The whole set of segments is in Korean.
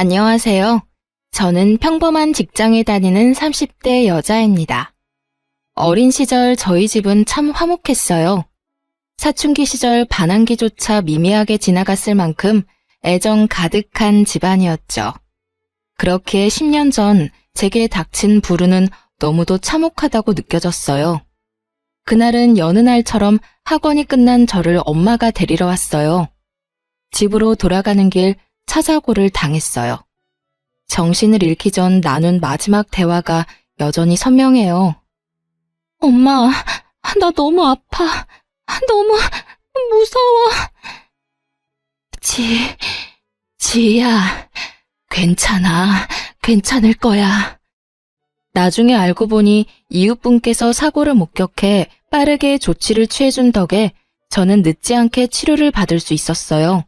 안녕하세요. 저는 평범한 직장에 다니는 30대 여자입니다. 어린 시절 저희 집은 참 화목했어요. 사춘기 시절 반항기조차 미미하게 지나갔을 만큼 애정 가득한 집안이었죠. 그렇게 10년 전 제게 닥친 불운은 너무도 참혹하다고 느껴졌어요. 그날은 여느 날처럼 학원이 끝난 저를 엄마가 데리러 왔어요. 집으로 돌아가는 길 차사고를 당했어요. 정신을 잃기 전 나눈 마지막 대화가 여전히 선명해요. 엄마, 나 너무 아파. 너무 무서워. 지희야, 괜찮아. 괜찮을 거야. 나중에 알고 보니 이웃분께서 사고를 목격해 빠르게 조치를 취해준 덕에 저는 늦지 않게 치료를 받을 수 있었어요.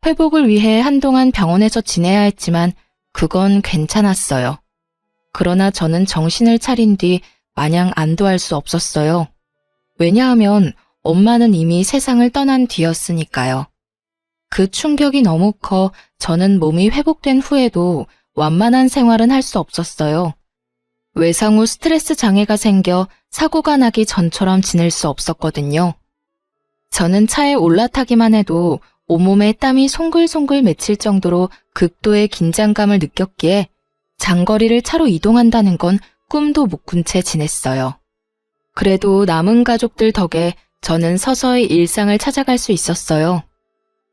회복을 위해 한동안 병원에서 지내야 했지만 그건 괜찮았어요. 그러나 저는 정신을 차린 뒤 마냥 안도할 수 없었어요. 왜냐하면 엄마는 이미 세상을 떠난 뒤였으니까요. 그 충격이 너무 커 저는 몸이 회복된 후에도 완만한 생활은 할 수 없었어요. 외상 후 스트레스 장애가 생겨 사고가 나기 전처럼 지낼 수 없었거든요. 저는 차에 올라타기만 해도 온몸에 땀이 송글송글 맺힐 정도로 극도의 긴장감을 느꼈기에 장거리를 차로 이동한다는 건 꿈도 못 꾼 채 지냈어요. 그래도 남은 가족들 덕에 저는 서서히 일상을 찾아갈 수 있었어요.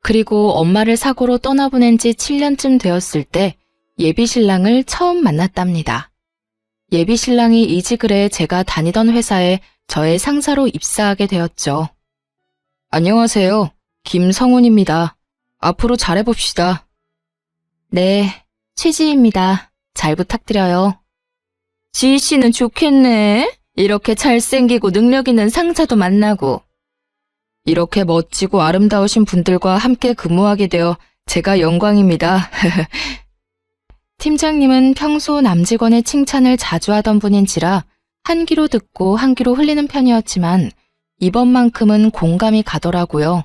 그리고 엄마를 사고로 떠나보낸 지 7년쯤 되었을 때 예비신랑을 처음 만났답니다. 예비신랑이 이직을 해 제가 다니던 회사에 저의 상사로 입사하게 되었죠. 안녕하세요. 김성훈입니다. 앞으로 잘해봅시다. 네, 최지희입니다. 잘 부탁드려요. 지희 씨는 좋겠네. 이렇게 잘생기고 능력 있는 상사도 만나고. 이렇게 멋지고 아름다우신 분들과 함께 근무하게 되어 제가 영광입니다. 팀장님은 평소 남직원의 칭찬을 자주 하던 분인지라 한 귀로 듣고 한 귀로 흘리는 편이었지만 이번만큼은 공감이 가더라고요.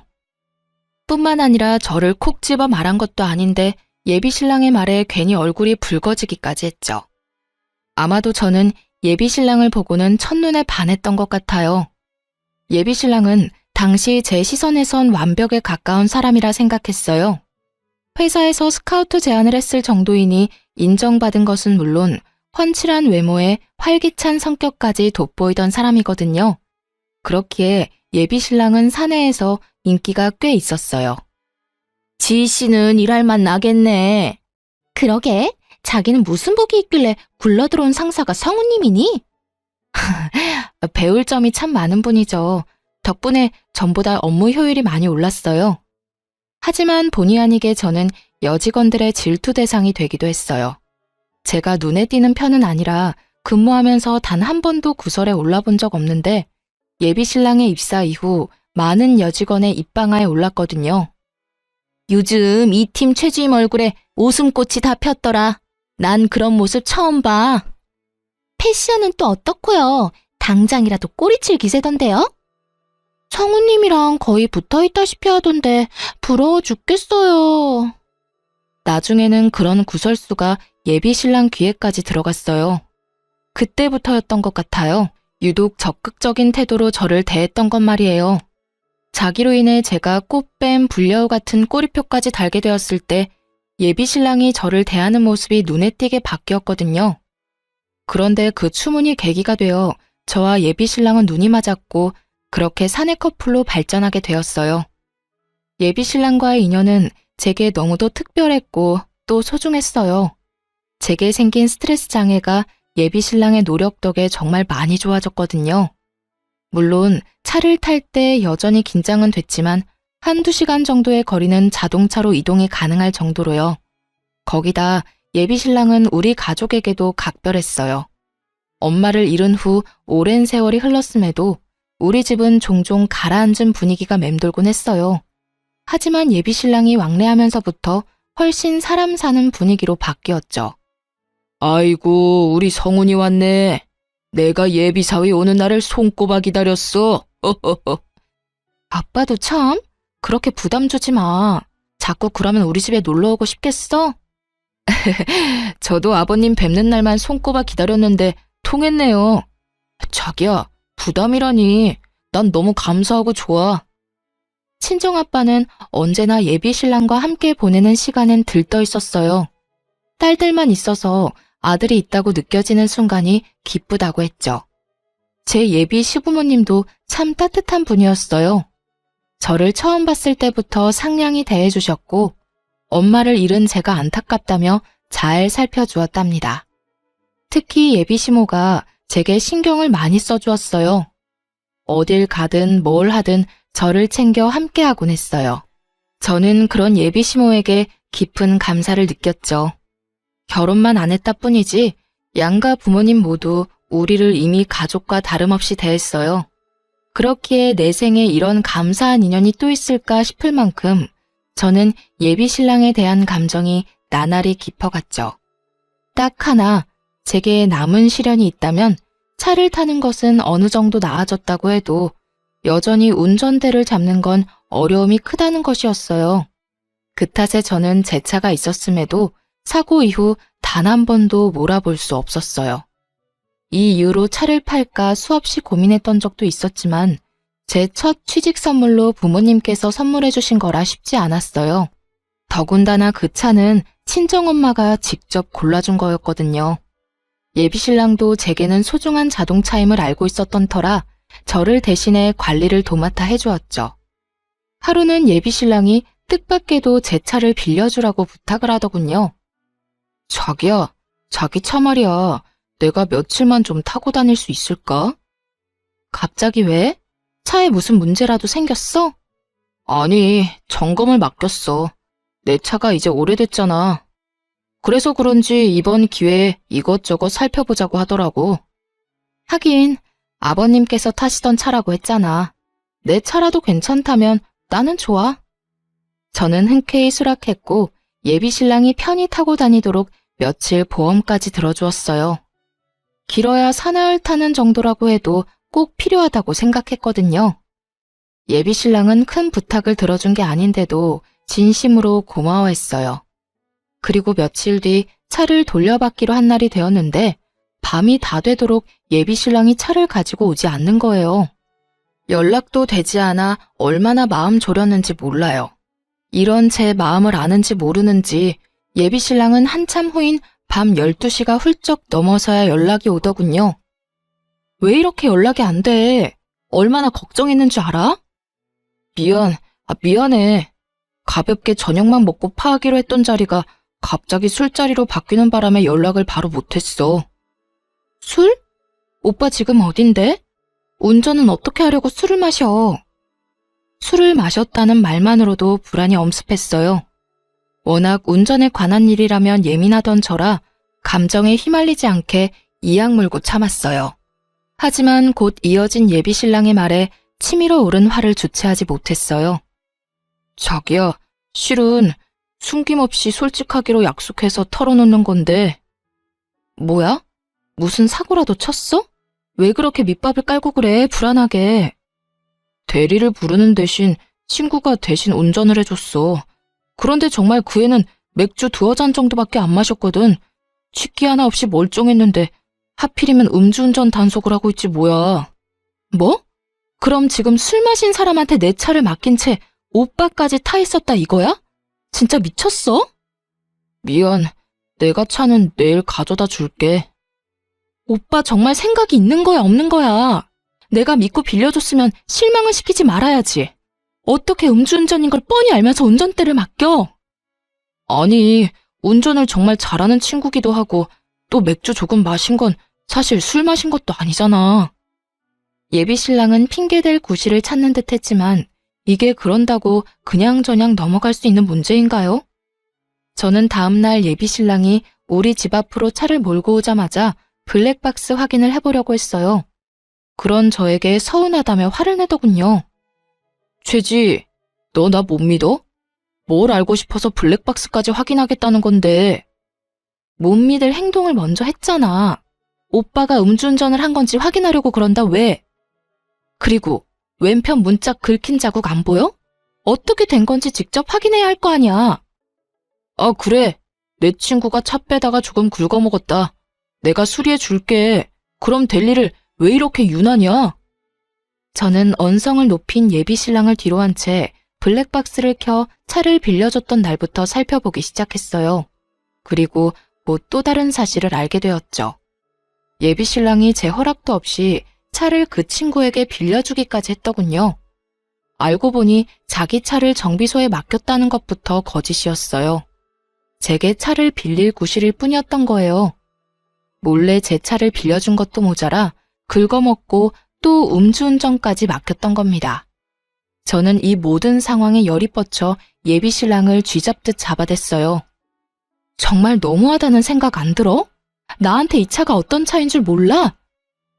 뿐만 아니라 저를 콕 집어 말한 것도 아닌데 예비신랑의 말에 괜히 얼굴이 붉어지기까지 했죠. 아마도 저는 예비신랑을 보고는 첫눈에 반했던 것 같아요. 예비신랑은 당시 제 시선에선 완벽에 가까운 사람이라 생각했어요. 회사에서 스카우트 제안을 했을 정도이니 인정받은 것은 물론 훤칠한 외모에 활기찬 성격까지 돋보이던 사람이거든요. 그렇기에 예비신랑은 사내에서 인기가 꽤 있었어요. 지희 씨는 일할 맛 나겠네. 그러게, 자기는 무슨 복이 있길래 굴러들어온 상사가 성우님이니? 배울 점이 참 많은 분이죠. 덕분에 전보다 업무 효율이 많이 올랐어요. 하지만 본의 아니게 저는 여직원들의 질투 대상이 되기도 했어요. 제가 눈에 띄는 편은 아니라 근무하면서 단 한 번도 구설에 올라본 적 없는데 예비신랑의 입사 이후 많은 여직원의 입방아에 올랐거든요. 요즘 이 팀 최주임 얼굴에 웃음꽃이 다 폈더라. 난 그런 모습 처음 봐. 패션은 또 어떻고요? 당장이라도 꼬리칠 기세던데요? 성우님이랑 거의 붙어있다시피 하던데 부러워 죽겠어요. 나중에는 그런 구설수가 예비신랑 귀에까지 들어갔어요. 그때부터였던 것 같아요. 유독 적극적인 태도로 저를 대했던 것 말이에요. 자기로 인해 제가 꽃뱀, 불려우 같은 꼬리표까지 달게 되었을 때 예비신랑이 저를 대하는 모습이 눈에 띄게 바뀌었거든요. 그런데 그 추문이 계기가 되어 저와 예비신랑은 눈이 맞았고 그렇게 사내 커플로 발전하게 되었어요. 예비신랑과의 인연은 제게 너무도 특별했고 또 소중했어요. 제게 생긴 스트레스 장애가 예비신랑의 노력 덕에 정말 많이 좋아졌거든요. 물론 차를 탈 때 여전히 긴장은 됐지만 한두 시간 정도의 거리는 자동차로 이동이 가능할 정도로요. 거기다 예비신랑은 우리 가족에게도 각별했어요. 엄마를 잃은 후 오랜 세월이 흘렀음에도 우리 집은 종종 가라앉은 분위기가 맴돌곤 했어요. 하지만 예비신랑이 왕래하면서부터 훨씬 사람 사는 분위기로 바뀌었죠. 아이고, 우리 성훈이 왔네. 내가 예비사위 오는 날을 손꼽아 기다렸어. 아빠도 참, 그렇게 부담 주지 마. 자꾸 그러면 우리 집에 놀러 오고 싶겠어? 저도 아버님 뵙는 날만 손꼽아 기다렸는데 통했네요. 자기야, 부담이라니. 난 너무 감사하고 좋아. 친정아빠는 언제나 예비 신랑과 함께 보내는 시간엔 들떠 있었어요. 딸들만 있어서 아들이 있다고 느껴지는 순간이 기쁘다고 했죠. 제 예비 시부모님도 참 따뜻한 분이었어요. 저를 처음 봤을 때부터 상냥히 대해주셨고 엄마를 잃은 제가 안타깝다며 잘 살펴주었답니다. 특히 예비 시모가 제게 신경을 많이 써주었어요. 어딜 가든 뭘 하든 저를 챙겨 함께하곤 했어요. 저는 그런 예비 시모에게 깊은 감사를 느꼈죠. 결혼만 안 했다 뿐이지 양가 부모님 모두 우리를 이미 가족과 다름없이 대했어요. 그렇기에 내 생에 이런 감사한 인연이 또 있을까 싶을 만큼 저는 예비 신랑에 대한 감정이 나날이 깊어갔죠. 딱 하나, 제게 남은 시련이 있다면 차를 타는 것은 어느 정도 나아졌다고 해도 여전히 운전대를 잡는 건 어려움이 크다는 것이었어요. 그 탓에 저는 제 차가 있었음에도 사고 이후 단 한 번도 몰아볼 수 없었어요. 이 이유로 차를 팔까 수없이 고민했던 적도 있었지만 제 첫 취직 선물로 부모님께서 선물해 주신 거라 쉽지 않았어요. 더군다나 그 차는 친정엄마가 직접 골라준 거였거든요. 예비신랑도 제게는 소중한 자동차임을 알고 있었던 터라 저를 대신해 관리를 도맡아 해주었죠. 하루는 예비신랑이 뜻밖에도 제 차를 빌려주라고 부탁을 하더군요. 자기야, 자기 차 말이야. 내가 며칠만 좀 타고 다닐 수 있을까? 갑자기 왜? 차에 무슨 문제라도 생겼어? 아니, 점검을 맡겼어. 내 차가 이제 오래됐잖아. 그래서 그런지 이번 기회에 이것저것 살펴보자고 하더라고. 하긴 아버님께서 타시던 차라고 했잖아. 내 차라도 괜찮다면 나는 좋아. 저는 흔쾌히 수락했고 예비신랑이 편히 타고 다니도록 며칠 보험까지 들어주었어요. 길어야 사나흘 타는 정도라고 해도 꼭 필요하다고 생각했거든요. 예비신랑은 큰 부탁을 들어준 게 아닌데도 진심으로 고마워했어요. 그리고 며칠 뒤 차를 돌려받기로 한 날이 되었는데 밤이 다 되도록 예비신랑이 차를 가지고 오지 않는 거예요. 연락도 되지 않아 얼마나 마음 졸였는지 몰라요. 이런 제 마음을 아는지 모르는지 예비신랑은 한참 후인 밤 12시가 훌쩍 넘어서야 연락이 오더군요. 왜 이렇게 연락이 안 돼? 얼마나 걱정했는 줄 알아? 미안해. 가볍게 저녁만 먹고 파하기로 했던 자리가 갑자기 술자리로 바뀌는 바람에 연락을 바로 못했어. 술? 오빠 지금 어딘데? 운전은 어떻게 하려고 술을 마셔? 술을 마셨다는 말만으로도 불안이 엄습했어요. 워낙 운전에 관한 일이라면 예민하던 저라 감정에 휘말리지 않게 이악 물고 참았어요. 하지만 곧 이어진 예비신랑의 말에 치밀어 오른 화를 주체하지 못했어요. 자기야, 실은 숨김없이 솔직하기로 약속해서 털어놓는 건데. 뭐야? 무슨 사고라도 쳤어? 왜 그렇게 밑밥을 깔고 그래, 불안하게. 대리를 부르는 대신 친구가 대신 운전을 해줬어. 그런데 정말 그 애는 맥주 2잔 정도밖에 안 마셨거든. 취기 하나 없이 멀쩡했는데 하필이면 음주운전 단속을 하고 있지 뭐야. 뭐? 그럼 지금 술 마신 사람한테 내 차를 맡긴 채 오빠까지 타 있었다 이거야? 진짜 미쳤어? 미안, 내가 차는 내일 가져다 줄게. 오빠 정말 생각이 있는 거야 없는 거야? 내가 믿고 빌려줬으면 실망을 시키지 말아야지. 어떻게 음주운전인 걸 뻔히 알면서 운전대를 맡겨? 아니, 운전을 정말 잘하는 친구기도 하고 또 맥주 조금 마신 건 사실 술 마신 것도 아니잖아. 예비신랑은 핑계댈 구실을 찾는 듯 했지만 이게 그런다고 그냥저냥 넘어갈 수 있는 문제인가요? 저는 다음날 예비신랑이 우리 집 앞으로 차를 몰고 오자마자 블랙박스 확인을 해보려고 했어요. 그런 저에게 서운하다며 화를 내더군요. 최지, 너 나 못 믿어? 뭘 알고 싶어서 블랙박스까지 확인하겠다는 건데. 못 믿을 행동을 먼저 했잖아. 오빠가 음주운전을 한 건지 확인하려고 그런다 왜? 그리고 왼편 문짝 긁힌 자국 안 보여? 어떻게 된 건지 직접 확인해야 할 거 아니야. 아, 그래. 내 친구가 차 빼다가 조금 긁어먹었다. 내가 수리해 줄게. 그럼 될 일을 왜 이렇게 유난이야? 저는 언성을 높인 예비 신랑을 뒤로 한 채 블랙박스를 켜 차를 빌려줬던 날부터 살펴보기 시작했어요. 그리고 곧 또 다른 사실을 알게 되었죠. 예비 신랑이 제 허락도 없이 차를 그 친구에게 빌려주기까지 했더군요. 알고 보니 자기 차를 정비소에 맡겼다는 것부터 거짓이었어요. 제게 차를 빌릴 구실일 뿐이었던 거예요. 몰래 제 차를 빌려준 것도 모자라 긁어먹고 또 음주운전까지 맡겼던 겁니다. 저는 이 모든 상황에 열이 뻗쳐 예비 신랑을 쥐잡듯 잡아댔어요. 정말 너무하다는 생각 안 들어? 나한테 이 차가 어떤 차인 줄 몰라?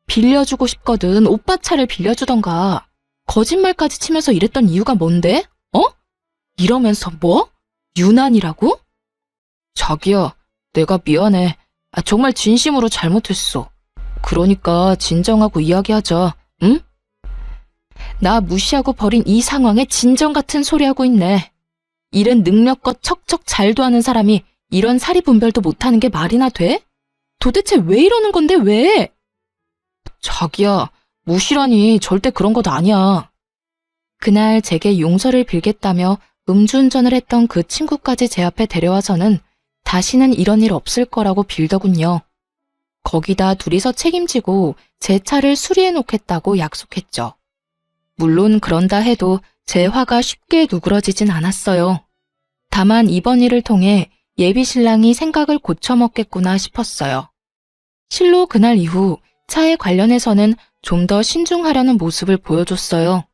빌려주고 싶거든 오빠 차를 빌려주던가. 거짓말까지 치면서 이랬던 이유가 뭔데? 이러면서 뭐? 유난이라고? 자기야, 내가 미안해. 정말 진심으로 잘못했어. 그러니까 진정하고 이야기하자, 응? 나 무시하고 버린 이 상황에 진정 같은 소리 하고 있네. 일은 능력껏 척척 잘도 하는 사람이 이런 사리분별도 못하는 게 말이나 돼? 도대체 왜 이러는 건데 왜? 자기야, 무시라니 절대 그런 것 아니야. 그날 제게 용서를 빌겠다며 음주운전을 했던 그 친구까지 제 앞에 데려와서는 다시는 이런 일 없을 거라고 빌더군요. 거기다 둘이서 책임지고 제 차를 수리해 놓겠다고 약속했죠. 물론 그런다 해도 제 화가 쉽게 누그러지진 않았어요. 다만 이번 일을 통해 예비 신랑이 생각을 고쳐먹겠구나 싶었어요. 실로 그날 이후 차에 관련해서는 좀 더 신중하려는 모습을 보여줬어요.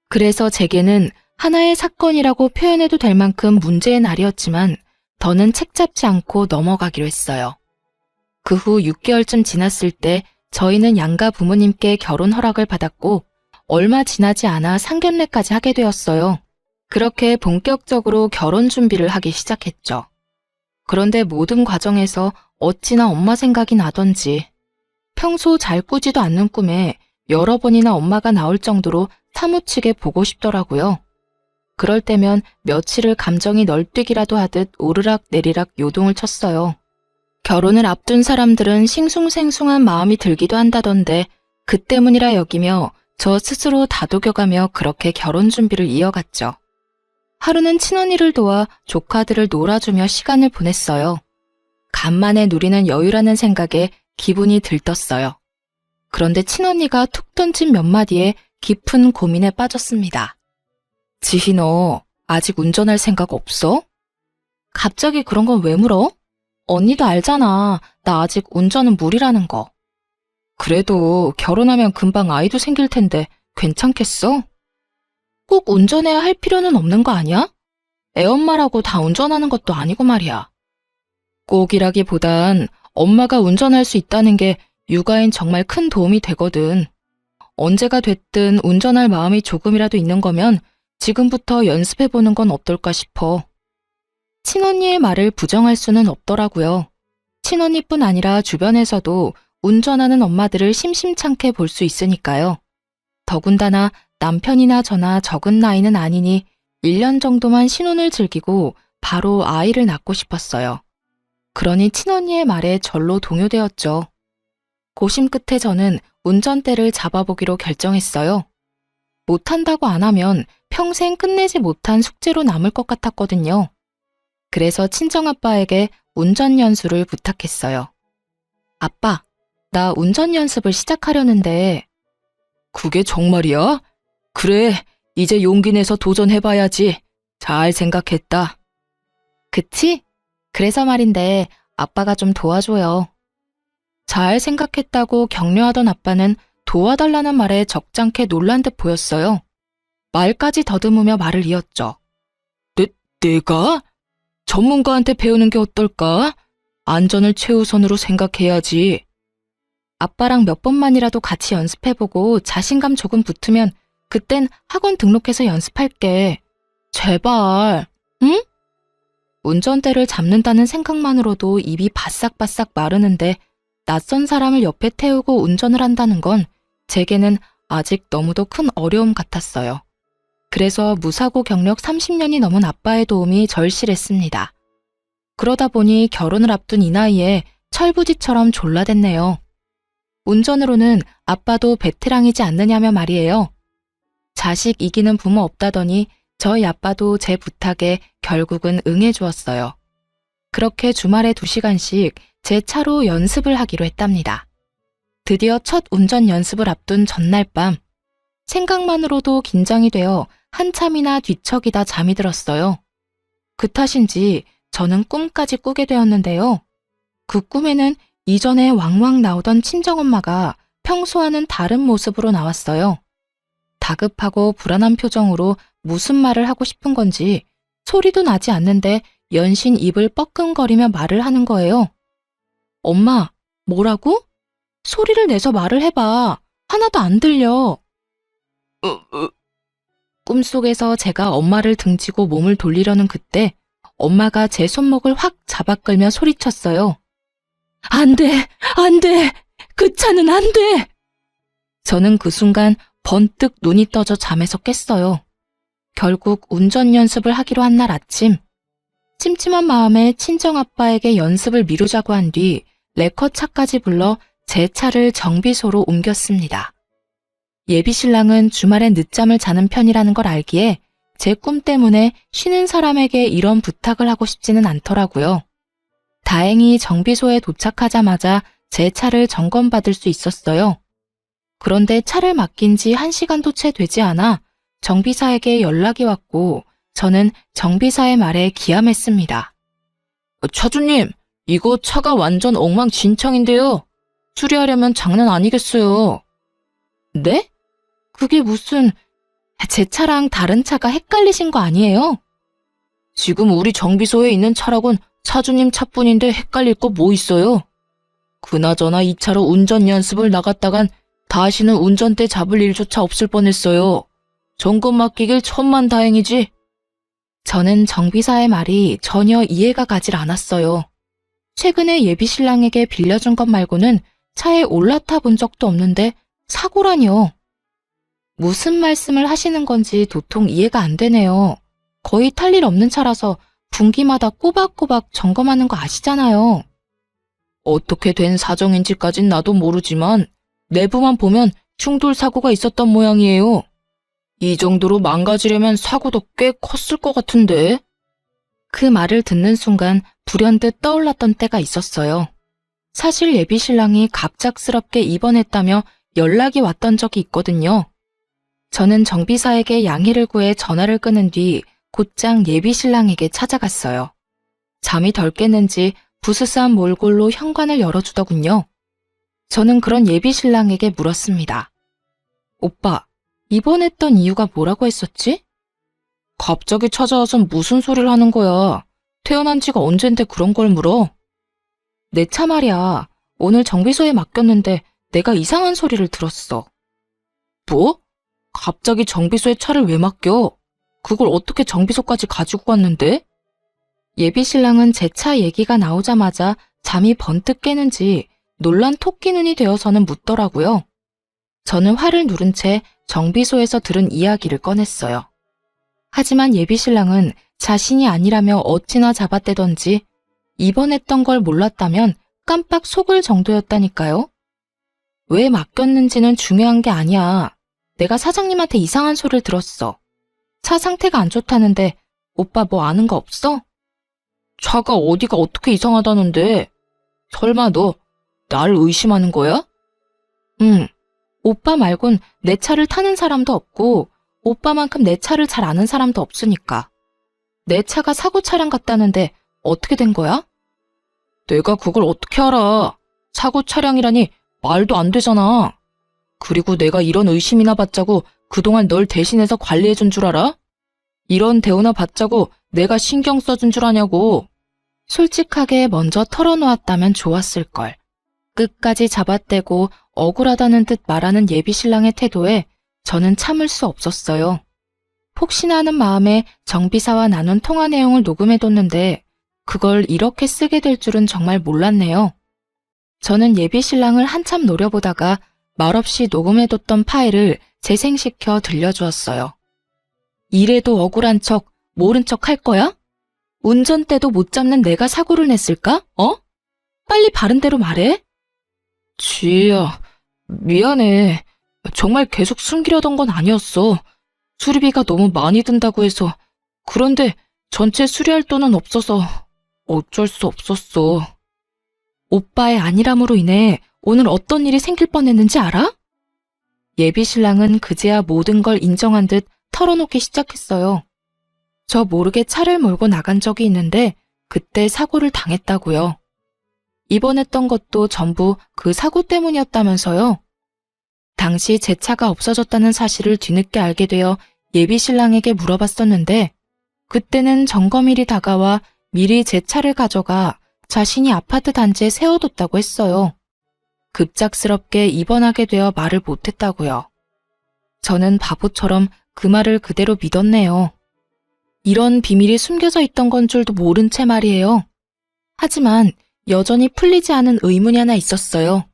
그래서 제게는 하나의 사건이라고 표현해도 될 만큼 문제의 날이었지만 더는 책잡지 않고 넘어가기로 했어요. 그 후 6개월쯤 지났을 때 저희는 양가 부모님께 결혼 허락을 받았고 얼마 지나지 않아 상견례까지 하게 되었어요. 그렇게 본격적으로 결혼 준비를 하기 시작했죠. 그런데 모든 과정에서 어찌나 엄마 생각이 나던지 평소 잘 꾸지도 않는 꿈에 여러 번이나 엄마가 나올 정도로 사무치게 보고 싶더라고요. 그럴 때면 며칠을 감정이 널뛰기라도 하듯 오르락 내리락 요동을 쳤어요. 결혼을 앞둔 사람들은 싱숭생숭한 마음이 들기도 한다던데 그 때문이라 여기며 저 스스로 다독여가며 그렇게 결혼 준비를 이어갔죠. 하루는 친언니를 도와 조카들을 놀아주며 시간을 보냈어요. 간만에 누리는 여유라는 생각에 기분이 들떴어요. 그런데 친언니가 툭 던진 몇 마디에 깊은 고민에 빠졌습니다. 지희 너 아직 운전할 생각 없어? 갑자기 그런 건 왜 물어? 언니도 알잖아. 나 아직 운전은 무리라는 거. 그래도 결혼하면 금방 아이도 생길 텐데 괜찮겠어? 꼭 운전해야 할 필요는 없는 거 아니야? 애엄마라고 다 운전하는 것도 아니고 말이야. 꼭이라기보단 엄마가 운전할 수 있다는 게 육아엔 정말 큰 도움이 되거든. 언제가 됐든 운전할 마음이 조금이라도 있는 거면 지금부터 연습해보는 건 어떨까 싶어. 친언니의 말을 부정할 수는 없더라고요. 친언니뿐 아니라 주변에서도 운전하는 엄마들을 심심찮게 볼 수 있으니까요. 더군다나 남편이나 저나 적은 나이는 아니니 1년 정도만 신혼을 즐기고 바로 아이를 낳고 싶었어요. 그러니 친언니의 말에 절로 동요되었죠. 고심 끝에 저는 운전대를 잡아보기로 결정했어요. 못한다고 안 하면 평생 끝내지 못한 숙제로 남을 것 같았거든요. 그래서 친정아빠에게 운전 연수를 부탁했어요. 아빠, 나 운전 연습을 시작하려는데. 그게 정말이야? 그래, 이제 용기 내서 도전해봐야지. 잘 생각했다. 그치? 그래서 말인데 아빠가 좀 도와줘요. 잘 생각했다고 격려하던 아빠는 도와달라는 말에 적잖게 놀란 듯 보였어요. 말까지 더듬으며 말을 이었죠. 내가? 전문가한테 배우는 게 어떨까? 안전을 최우선으로 생각해야지. 아빠랑 몇 번만이라도 같이 연습해보고 자신감 조금 붙으면 그땐 학원 등록해서 연습할게. 제발, 응? 운전대를 잡는다는 생각만으로도 입이 바싹바싹 마르는데 낯선 사람을 옆에 태우고 운전을 한다는 건 제게는 아직 너무도 큰 어려움 같았어요. 그래서 무사고 경력 30년이 넘은 아빠의 도움이 절실했습니다. 그러다 보니 결혼을 앞둔 이 나이에 철부지처럼 졸라댔네요. 운전으로는 아빠도 베테랑이지 않느냐며 말이에요. 자식 이기는 부모 없다더니 저희 아빠도 제 부탁에 결국은 응해주었어요. 그렇게 주말에 2시간씩 제 차로 연습을 하기로 했답니다. 드디어 첫 운전 연습을 앞둔 전날 밤, 생각만으로도 긴장이 되어 한참이나 뒤척이다 잠이 들었어요. 그 탓인지 저는 꿈까지 꾸게 되었는데요. 그 꿈에는 이전에 왕왕 나오던 친정엄마가 평소와는 다른 모습으로 나왔어요. 다급하고 불안한 표정으로 무슨 말을 하고 싶은 건지 소리도 나지 않는데 연신 입을 뻐끔거리며 말을 하는 거예요. 엄마, 뭐라고? 소리를 내서 말을 해봐. 하나도 안 들려. 꿈속에서 제가 엄마를 등지고 몸을 돌리려는 그때 엄마가 제 손목을 확 잡아 끌며 소리쳤어요. 안 돼! 안 돼! 그 차는 안 돼! 저는 그 순간 번뜩 눈이 떠져 잠에서 깼어요. 결국 운전 연습을 하기로 한 날 아침, 찜찜한 마음에 친정아빠에게 연습을 미루자고 한 뒤 레커차까지 불러 제 차를 정비소로 옮겼습니다. 예비신랑은 주말에 늦잠을 자는 편이라는 걸 알기에 제 꿈 때문에 쉬는 사람에게 이런 부탁을 하고 싶지는 않더라고요. 다행히 정비소에 도착하자마자 제 차를 점검받을 수 있었어요. 그런데 차를 맡긴 지 1시간도 채 되지 않아 정비사에게 연락이 왔고 저는 정비사의 말에 기함했습니다. 차주님, 이거 차가 완전 엉망진창인데요. 수리하려면 장난 아니겠어요. 네? 그게 무슨... 제 차랑 다른 차가 헷갈리신 거 아니에요? 지금 우리 정비소에 있는 차랑은 차주님 차뿐인데 헷갈릴 거 뭐 있어요? 그나저나 이 차로 운전 연습을 나갔다간 다시는 운전대 잡을 일조차 없을 뻔했어요. 점검 맡기길 천만다행이지. 저는 정비사의 말이 전혀 이해가 가질 않았어요. 최근에 예비신랑에게 빌려준 것 말고는 차에 올라타 본 적도 없는데 사고라니요. 무슨 말씀을 하시는 건지 도통 이해가 안 되네요. 거의 탈 일 없는 차라서 분기마다 꼬박꼬박 점검하는 거 아시잖아요. 어떻게 된 사정인지까진 나도 모르지만 내부만 보면 충돌 사고가 있었던 모양이에요. 이 정도로 망가지려면 사고도 꽤 컸을 것 같은데. 그 말을 듣는 순간 불현듯 떠올랐던 때가 있었어요. 사실 예비신랑이 갑작스럽게 입원했다며 연락이 왔던 적이 있거든요. 저는 정비사에게 양해를 구해 전화를 끊은 뒤 곧장 예비신랑에게 찾아갔어요. 잠이 덜 깼는지 부스스한 몰골로 현관을 열어주더군요. 저는 그런 예비신랑에게 물었습니다. 오빠, 입원했던 이유가 뭐라고 했었지? 갑자기 찾아와서 무슨 소리를 하는 거야. 태어난 지가 언젠데 그런 걸 물어. 내 차 말이야. 오늘 정비소에 맡겼는데 내가 이상한 소리를 들었어. 뭐? 갑자기 정비소에 차를 왜 맡겨? 그걸 어떻게 정비소까지 가지고 갔는데? 예비신랑은 제 차 얘기가 나오자마자 잠이 번뜩 깨는지 놀란 토끼 눈이 되어서는 묻더라고요. 저는 화를 누른 채 정비소에서 들은 이야기를 꺼냈어요. 하지만 예비신랑은 자신이 아니라며 어찌나 잡아떼던지 입원했던 걸 몰랐다면 깜빡 속을 정도였다니까요. 왜 맡겼는지는 중요한 게 아니야. 내가 사장님한테 이상한 소리를 들었어. 차 상태가 안 좋다는데 오빠 뭐 아는 거 없어? 차가 어디가 어떻게 이상하다는데? 설마 너 날 의심하는 거야? 응. 오빠 말곤 내 차를 타는 사람도 없고 오빠만큼 내 차를 잘 아는 사람도 없으니까. 내 차가 사고 차량 같다는데 어떻게 된 거야? 내가 그걸 어떻게 알아? 사고 차량이라니 말도 안 되잖아. 그리고 내가 이런 의심이나 받자고 그동안 널 대신해서 관리해준 줄 알아? 이런 대우나 받자고 내가 신경 써준 줄 아냐고. 솔직하게 먼저 털어놓았다면 좋았을걸. 끝까지 잡아떼고 억울하다는 듯 말하는 예비신랑의 태도에 저는 참을 수 없었어요. 혹시나 하는 마음에 정비사와 나눈 통화 내용을 녹음해뒀는데 그걸 이렇게 쓰게 될 줄은 정말 몰랐네요. 저는 예비신랑을 한참 노려보다가 말없이 녹음해뒀던 파일을 재생시켜 들려주었어요. 이래도 억울한 척, 모른 척 할 거야? 운전대도 못 잡는 내가 사고를 냈을까? 빨리 바른 대로 말해. 지희야, 미안해. 정말 계속 숨기려던 건 아니었어. 수리비가 너무 많이 든다고 해서. 그런데 전체 수리할 돈은 없어서 어쩔 수 없었어. 오빠의 안일함으로 인해 오늘 어떤 일이 생길 뻔했는지 알아? 예비 신랑은 그제야 모든 걸 인정한 듯 털어놓기 시작했어요. 저 모르게 차를 몰고 나간 적이 있는데 그때 사고를 당했다고요. 입원했던 것도 전부 그 사고 때문이었다면서요. 당시 제 차가 없어졌다는 사실을 뒤늦게 알게 되어 예비 신랑에게 물어봤었는데 그때는 점검일이 다가와 미리 제 차를 가져가 자신이 아파트 단지에 세워뒀다고 했어요. 급작스럽게 입원하게 되어 말을 못했다고요. 저는 바보처럼 그 말을 그대로 믿었네요. 이런 비밀이 숨겨져 있던 건 줄도 모른 채 말이에요. 하지만 여전히 풀리지 않은 의문이 하나 있었어요.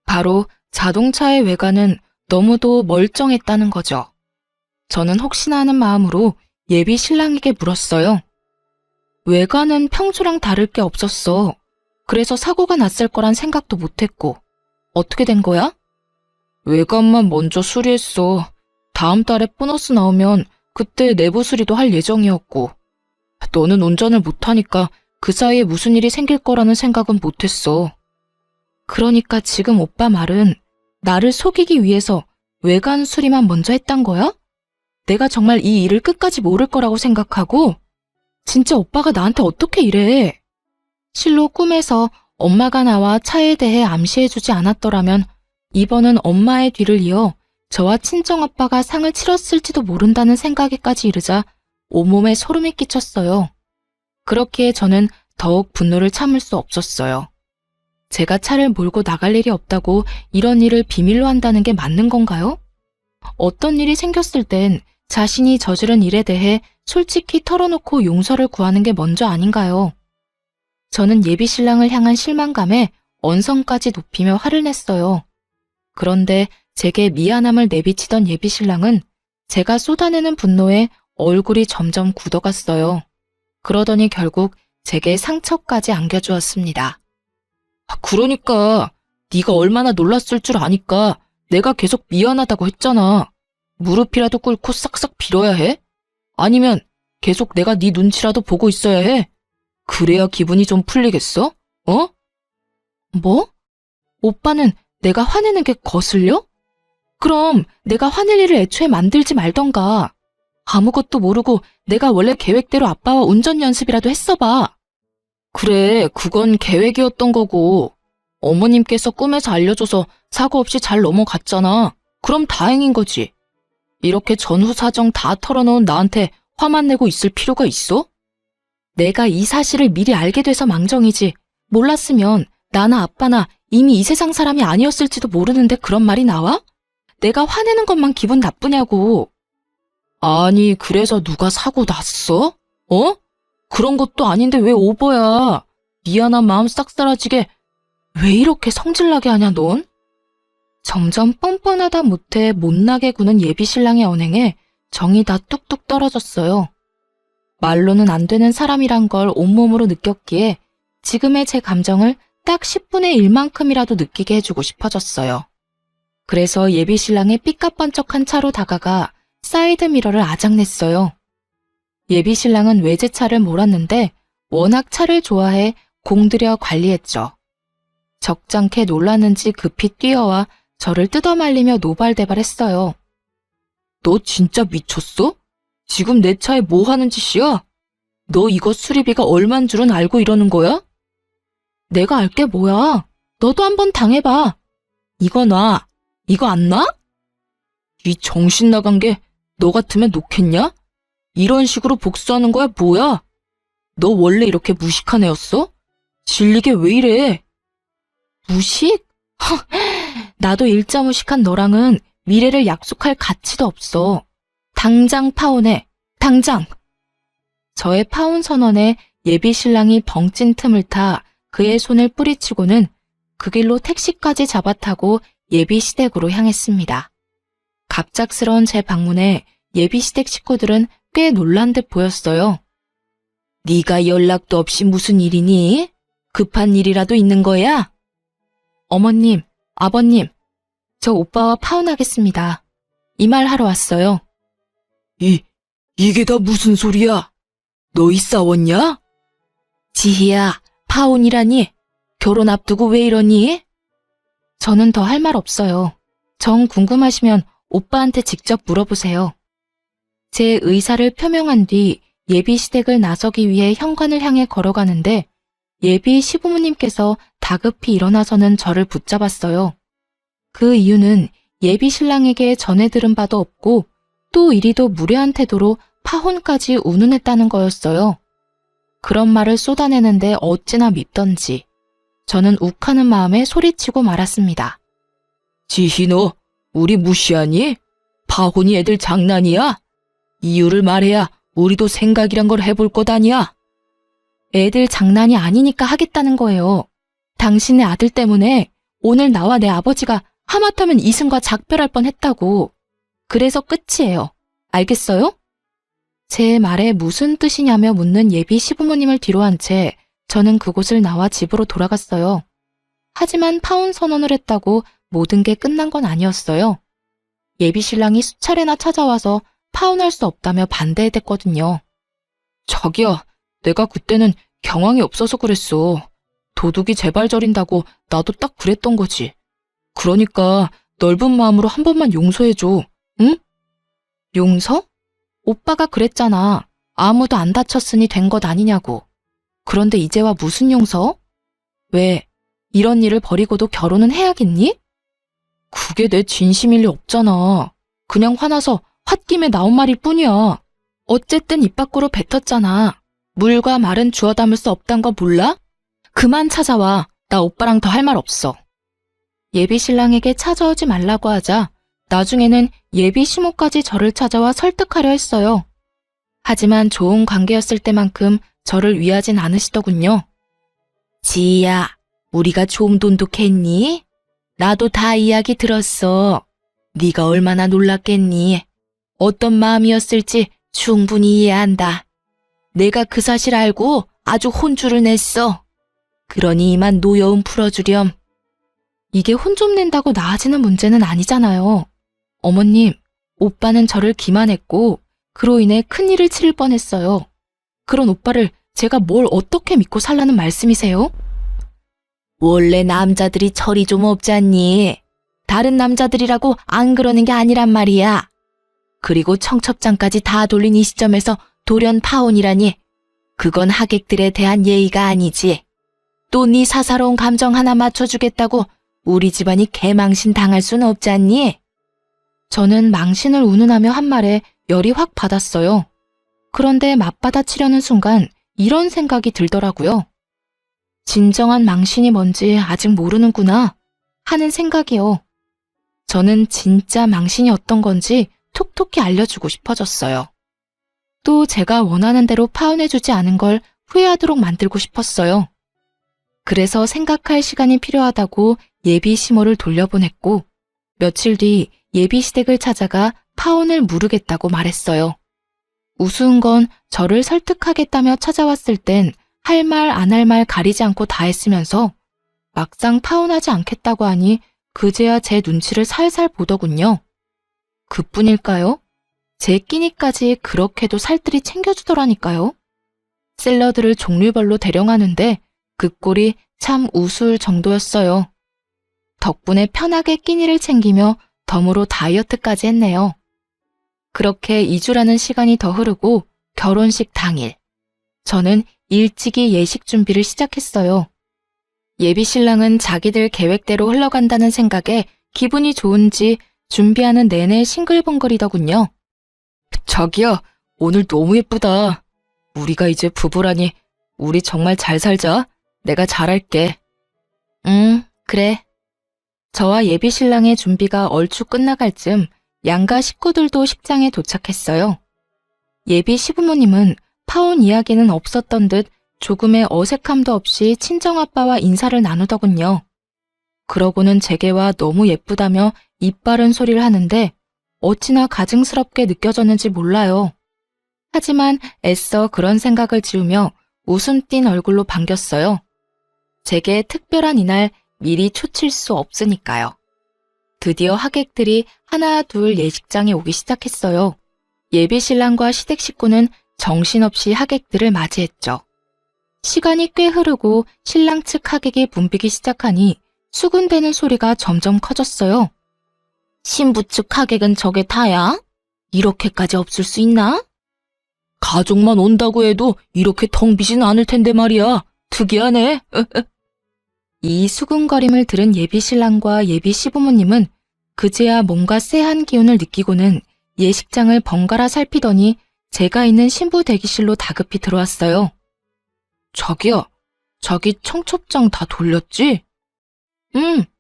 바로 자동차의 외관은 너무도 멀쩡했다는 거죠. 저는 혹시나 하는 마음으로 예비 신랑에게 물었어요. 외관은 평소랑 다를 게 없었어. 그래서 사고가 났을 거란 생각도 못했고. 어떻게 된 거야? 외관만 먼저 수리했어. 다음 달에 보너스 나오면 그때 내부 수리도 할 예정이었고. 너는 운전을 못하니까 그 사이에 무슨 일이 생길 거라는 생각은 못했어. 그러니까 지금 오빠 말은 나를 속이기 위해서 외관 수리만 먼저 했단 거야? 내가 정말 이 일을 끝까지 모를 거라고 생각하고? 진짜 오빠가 나한테 어떻게 이래? 실로 꿈에서 엄마가 나와 차에 대해 암시해주지 않았더라면 이번은 엄마의 뒤를 이어 저와 친정아빠가 상을 치렀을지도 모른다는 생각에까지 이르자 온몸에 소름이 끼쳤어요. 그렇기에 저는 더욱 분노를 참을 수 없었어요. 제가 차를 몰고 나갈 일이 없다고 이런 일을 비밀로 한다는 게 맞는 건가요? 어떤 일이 생겼을 땐 자신이 저지른 일에 대해 솔직히 털어놓고 용서를 구하는 게 먼저 아닌가요? 저는 예비 신랑을 향한 실망감에 언성까지 높이며 화를 냈어요. 그런데 제게 미안함을 내비치던 예비 신랑은 제가 쏟아내는 분노에 얼굴이 점점 굳어갔어요. 그러더니 결국 제게 상처까지 안겨주었습니다. 그러니까 네가 얼마나 놀랐을 줄 아니까 내가 계속 미안하다고 했잖아. 무릎이라도 꿇고 싹싹 빌어야 해? 아니면 계속 내가 네 눈치라도 보고 있어야 해? 그래야 기분이 좀 풀리겠어? 뭐? 오빠는 내가 화내는 게 거슬려? 그럼 내가 화낼 일을 애초에 만들지 말던가. 아무것도 모르고 내가 원래 계획대로 아빠와 운전 연습이라도 했어봐. 그래, 그건 계획이었던 거고. 어머님께서 꿈에서 알려줘서 사고 없이 잘 넘어갔잖아. 그럼 다행인 거지. 이렇게 전후 사정 다 털어놓은 나한테 화만 내고 있을 필요가 있어? 내가 이 사실을 미리 알게 돼서 망정이지. 몰랐으면 나나 아빠나 이미 이 세상 사람이 아니었을지도 모르는데 그런 말이 나와? 내가 화내는 것만 기분 나쁘냐고. 아니, 그래서 누가 사고 났어? 그런 것도 아닌데 왜 오버야? 미안한 마음 싹 사라지게 왜 이렇게 성질나게 하냐 넌? 점점 뻔뻔하다 못해 못나게 구는 예비 신랑의 언행에 정이 다 뚝뚝 떨어졌어요. 말로는 안 되는 사람이란 걸 온몸으로 느꼈기에 지금의 제 감정을 딱 10분의 1만큼이라도 느끼게 해주고 싶어졌어요. 그래서 예비 신랑의 삐까뻔쩍한 차로 다가가 사이드미러를 아작냈어요. 예비 신랑은 외제차를 몰았는데 워낙 차를 좋아해 공들여 관리했죠. 적잖게 놀랐는지 급히 뛰어와 저를 뜯어말리며 노발대발했어요. 너 진짜 미쳤어? 지금 내 차에 뭐 하는 짓이야? 너 이거 수리비가 얼만 줄은 알고 이러는 거야? 내가 알게 뭐야? 너도 한번 당해봐. 이거 놔. 이거 안 놔? 이 정신 나간 게 너 같으면 놓겠냐? 이런 식으로 복수하는 거야 뭐야? 너 원래 이렇게 무식한 애였어? 질리게 왜 이래? 무식? 나도 일자 무식한 너랑은 미래를 약속할 가치도 없어. 당장 파혼해. 당장! 저의 파혼 선언에 예비 신랑이 벙찐 틈을 타 그의 손을 뿌리치고는 그 길로 택시까지 잡아타고 예비 시댁으로 향했습니다. 갑작스러운 제 방문에 예비 시댁 식구들은 꽤 놀란 듯 보였어요. 네가 연락도 없이 무슨 일이니? 급한 일이라도 있는 거야? 어머님, 아버님, 저 오빠와 파혼하겠습니다. 이 말 하러 왔어요. 이게 다 무슨 소리야? 너희 싸웠냐? 지희야, 파혼이라니? 결혼 앞두고 왜 이러니? 저는 더 할 말 없어요. 정 궁금하시면 오빠한테 직접 물어보세요. 제 의사를 표명한 뒤 예비 시댁을 나서기 위해 현관을 향해 걸어가는데 예비 시부모님께서 다급히 일어나서는 저를 붙잡았어요. 그 이유는 예비 신랑에게 전해 들은 바도 없고 또 이리도 무례한 태도로 파혼까지 운운했다는 거였어요. 그런 말을 쏟아내는데 어찌나 밉던지 저는 욱하는 마음에 소리치고 말았습니다. 지희 너 우리 무시하니? 파혼이 애들 장난이야? 이유를 말해야 우리도 생각이란 걸 해볼 것 아니야? 애들 장난이 아니니까 하겠다는 거예요. 당신의 아들 때문에 오늘 나와 내 아버지가 하마터면 이승과 작별할 뻔했다고. 그래서 끝이에요. 알겠어요? 제 말에 무슨 뜻이냐며 묻는 예비 시부모님을 뒤로 한 채 저는 그곳을 나와 집으로 돌아갔어요. 하지만 파혼 선언을 했다고 모든 게 끝난 건 아니었어요. 예비 신랑이 수차례나 찾아와서 파혼할 수 없다며 반대했거든요. 자기야, 내가 그때는 경황이 없어서 그랬어. 도둑이 제발 저린다고 나도 딱 그랬던 거지. 그러니까 넓은 마음으로 한 번만 용서해줘, 응? 용서? 오빠가 그랬잖아. 아무도 안 다쳤으니 된 것 아니냐고. 그런데 이제와 무슨 용서? 왜? 이런 일을 버리고도 결혼은 해야겠니? 그게 내 진심일 리 없잖아. 그냥 화나서 홧김에 나온 말일 뿐이야. 어쨌든 입 밖으로 뱉었잖아. 물과 말은 주워 담을 수 없단 거 몰라? 그만 찾아와. 나 오빠랑 더 할 말 없어. 예비 신랑에게 찾아오지 말라고 하자 나중에는 예비 시모까지 저를 찾아와 설득하려 했어요. 하지만 좋은 관계였을 때만큼 저를 위하진 않으시더군요. 지희야, 우리가 좀 돈독했니? 나도 다 이야기 들었어. 네가 얼마나 놀랐겠니? 어떤 마음이었을지 충분히 이해한다. 내가 그 사실 알고 아주 혼쭐을 냈어. 그러니 이만 노여움 풀어주렴. 이게 혼 좀 낸다고 나아지는 문제는 아니잖아요. 어머님, 오빠는 저를 기만했고 그로 인해 큰일을 치를 뻔했어요. 그런 오빠를 제가 뭘 어떻게 믿고 살라는 말씀이세요? 원래 남자들이 철이 좀 없잖니. 다른 남자들이라고 안 그러는 게 아니란 말이야. 그리고 청첩장까지 다 돌린 이 시점에서 돌연 파혼이라니. 그건 하객들에 대한 예의가 아니지. 또 네 사사로운 감정 하나 맞춰주겠다고 우리 집안이 개망신 당할 순 없잖니? 저는 망신을 운운하며 한 말에 열이 확 받았어요. 그런데 맞받아치려는 순간 이런 생각이 들더라고요. 진정한 망신이 뭔지 아직 모르는구나 하는 생각이요. 저는 진짜 망신이 어떤 건지 톡톡히 알려주고 싶어졌어요. 또 제가 원하는 대로 파혼해주지 않은 걸 후회하도록 만들고 싶었어요. 그래서 생각할 시간이 필요하다고 예비 시모를 돌려보냈고 며칠 뒤 예비 시댁을 찾아가 파혼을 무르겠다고 말했어요. 우스운 건 저를 설득하겠다며 찾아왔을 땐 할 말 안 할 말 가리지 않고 다 했으면서 막상 파혼하지 않겠다고 하니 그제야 제 눈치를 살살 보더군요. 그뿐일까요? 제 끼니까지 그렇게도 살뜰히 챙겨주더라니까요. 샐러드를 종류별로 대령하는데 그 꼴이 참 우스울 정도였어요. 덕분에 편하게 끼니를 챙기며 덤으로 다이어트까지 했네요. 그렇게 2주라는 시간이 더 흐르고 결혼식 당일, 저는 일찍이 예식 준비를 시작했어요. 예비 신랑은 자기들 계획대로 흘러간다는 생각에 기분이 좋은지 준비하는 내내 싱글벙글이더군요. 자기야, 오늘 너무 예쁘다. 우리가 이제 부부라니 우리 정말 잘 살자. 내가 잘할게. 그래. 저와 예비 신랑의 준비가 얼추 끝나갈 즈음 양가 식구들도 식장에 도착했어요. 예비 시부모님은 파혼 이야기는 없었던 듯 조금의 어색함도 없이 친정아빠와 인사를 나누더군요. 그러고는 제게와 너무 예쁘다며 입 바른 소리를 하는데 어찌나 가증스럽게 느껴졌는지 몰라요. 하지만 애써 그런 생각을 지우며 웃음 띤 얼굴로 반겼어요. 제게 특별한 이날 미리 초칠 수 없으니까요. 드디어 하객들이 하나 둘 예식장에 오기 시작했어요. 예비 신랑과 시댁 식구는 정신없이 하객들을 맞이했죠. 시간이 꽤 흐르고 신랑 측 하객이 붐비기 시작하니 수군대는 소리가 점점 커졌어요. 신부 측 하객은 저게 다야? 이렇게까지 없을 수 있나? 가족만 온다고 해도 이렇게 텅 비진 않을 텐데 말이야. 특이하네. 이 수군거림을 들은 예비 신랑과 예비 시부모님은 그제야 뭔가 쎄한 기운을 느끼고는 예식장을 번갈아 살피더니 제가 있는 신부 대기실로 다급히 들어왔어요. 자기야, 자기 청첩장 다 돌렸지?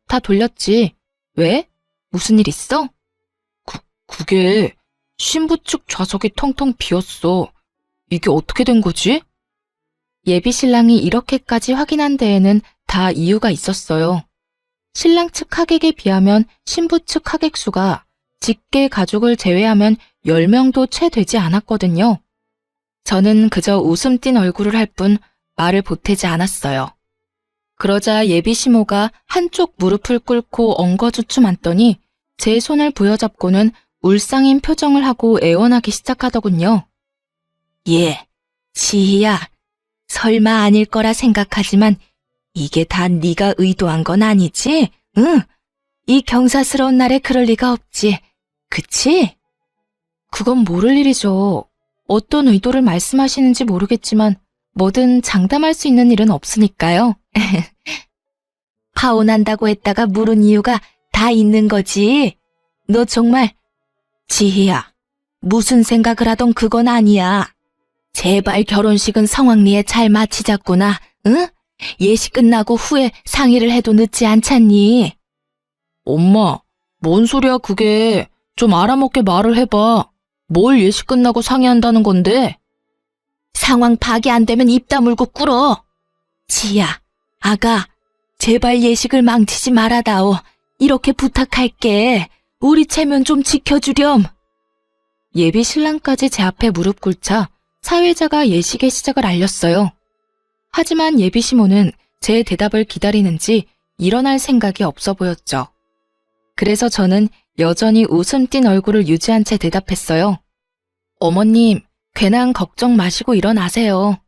다 돌렸지. 왜? 무슨 일 있어? 그게 신부 측 좌석이 텅텅 비었어. 이게 어떻게 된 거지? 예비 신랑이 이렇게까지 확인한 데에는 다 이유가 있었어요. 신랑 측 하객에 비하면 신부 측 하객 수가 직계 가족을 제외하면 10명도 채 되지 않았거든요. 저는 그저 웃음 띤 얼굴을 할 뿐 말을 보태지 않았어요. 그러자 예비 시모가 한쪽 무릎을 꿇고 엉거주춤 앉더니 제 손을 부여잡고는 울상인 표정을 하고 애원하기 시작하더군요. 예, 지희야, 설마 아닐 거라 생각하지만 이게 다 네가 의도한 건 아니지? 응, 이 경사스러운 날에 그럴 리가 없지. 그치? 그건 모를 일이죠. 어떤 의도를 말씀하시는지 모르겠지만 뭐든 장담할 수 있는 일은 없으니까요. 파혼한다고 했다가 물은 이유가 다 있는 거지. 너 정말 지희야, 무슨 생각을 하던 그건 아니야. 제발 결혼식은 성황리에 잘 마치자꾸나, 응? 예식 끝나고 후에 상의를 해도 늦지 않잖니. 엄마, 뭔 소리야 그게. 좀 알아먹게 말을 해봐. 뭘 예식 끝나고 상의한다는 건데? 상황 파악이 안 되면 입 다물고 꿇어. 지희야, 아가, 제발 예식을 망치지 말아다오. 이렇게 부탁할게. 우리 체면 좀 지켜주렴. 예비 신랑까지 제 앞에 무릎 꿇자 사회자가 예식의 시작을 알렸어요. 하지만 예비 시모는 제 대답을 기다리는지 일어날 생각이 없어 보였죠. 그래서 저는 여전히 웃음 띤 얼굴을 유지한 채 대답했어요. 어머님, 괜한 걱정 마시고 일어나세요.